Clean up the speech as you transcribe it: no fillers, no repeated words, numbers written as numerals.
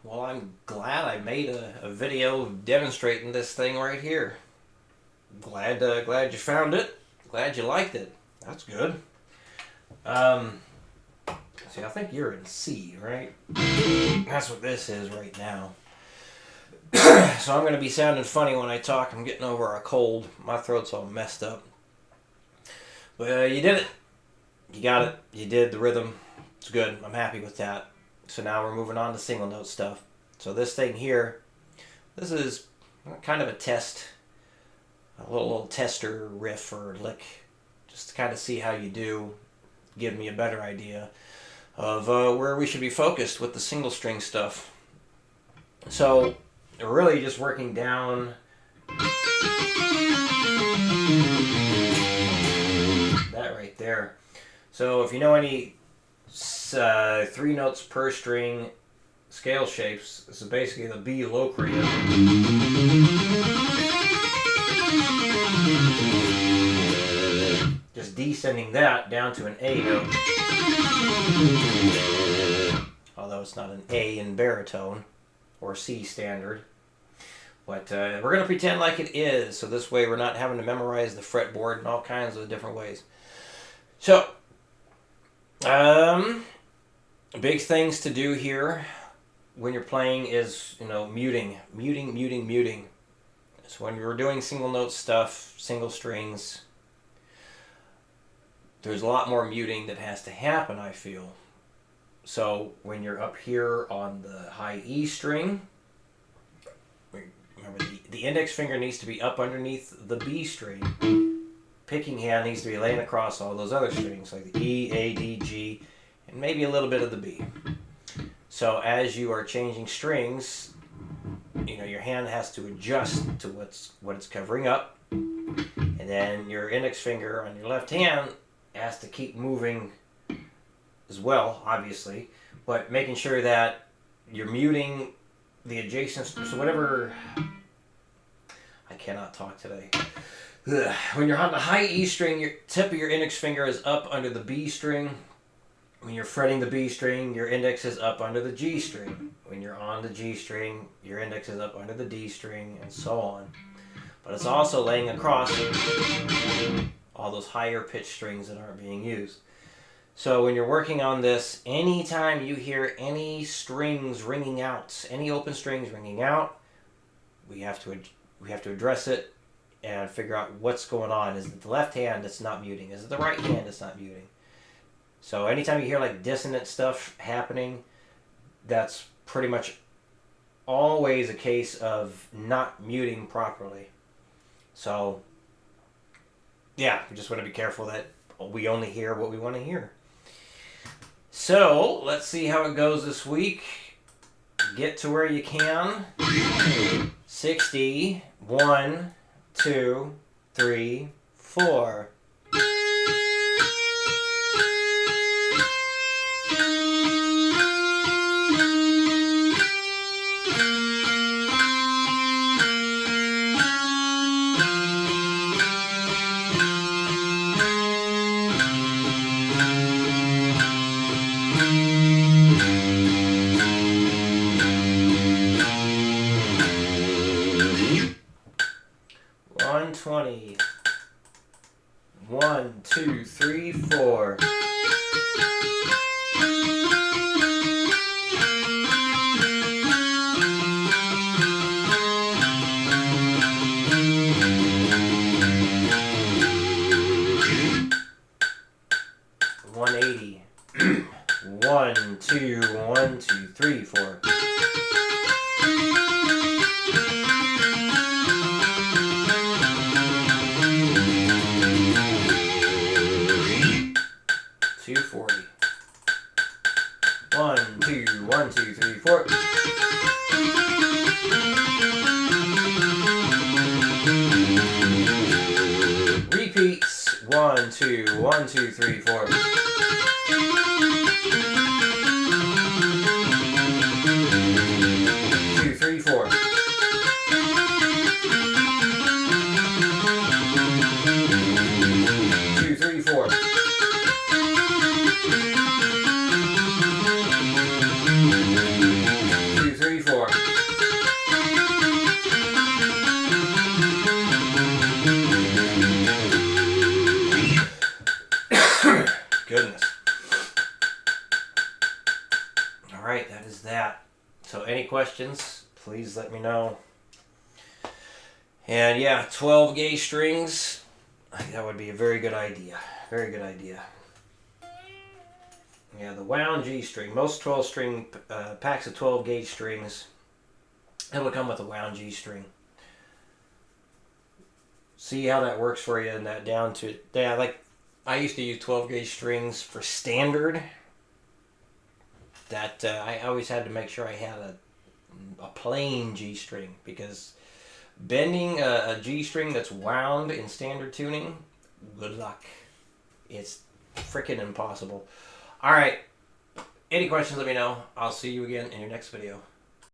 Well, I'm glad I made a video demonstrating this thing right here. Glad you found it. Glad you liked it. That's good. Um, See, I think you're in C, right? That's what this is right now. So I'm going to be sounding funny when I talk. I'm getting over a cold. My throat's all messed up. But you did it. You got it. You did the rhythm. It's good. I'm happy with that. So now we're moving on to single note stuff. So this thing here, this is kind of a test, a little tester riff or lick, just to kind of see how you do, give me a better idea of where we should be focused with the single string stuff. So we're really just working down that right there. So if you know any 3 notes per string scale shapes, this is basically the B Locrian. Just descending that down to an A note. Although it's not an A in baritone or C standard. But we're going to pretend like it is, so this way we're not having to memorize the fretboard in all kinds of different ways. So, big things to do here when you're playing is, muting. So when you're doing single note stuff, single strings, there's a lot more muting that has to happen, I feel. So when you're up here on the high E string, remember the index finger needs to be up underneath the B string. Picking hand needs to be laying across all those other strings, like the E, A, D, G, and maybe a little bit of the B. So as you are changing strings, your hand has to adjust to what it's covering up, and then your index finger on your left hand has to keep moving as well, obviously, but making sure that you're muting the adjacent, so whatever. I cannot talk today. Ugh. When you're on the high E string, your tip of your index finger is up under the B string. When you're fretting the B string, your index is up under the G string. When you're on the G string, your index is up under the D string, and so on. But it's also laying across all those higher pitched strings that aren't being used. So when you're working on this, anytime you hear any strings ringing out, any open strings ringing out, we have to address it and figure out what's going on. Is it the left hand that's not muting? Is it the right hand that's not muting? So anytime you hear like dissonant stuff happening, that's pretty much always a case of not muting properly. So yeah, we just want to be careful that we only hear what we want to hear. So let's see how it goes this week. Get to where you can. 60, 1, 2, 3, 4. Twenty. 1, 2, 3, 4. One, two, 1, 2, 3, 4. 240. 1, 2, 1, 2, 3, 4. Repeats. 1, 2, 1, 2, 3, 4. 2, 3, 4. 2, 3, 4. 2, 3, All right, that is that. So any questions, please let me know. And yeah, 12 gauge strings, I think that would be a very good idea. Very good idea. Yeah, the wound G string. Most 12 string packs of 12 gauge strings, it will come with a wound G string. See how that works for you, and that down to, yeah, like I used to use 12 gauge strings for standard. That I always had to make sure I had a plain G string, because bending a G string that's wound in standard tuning, good luck. It's freaking impossible. All right. Any questions, let me know. I'll see you again in your next video.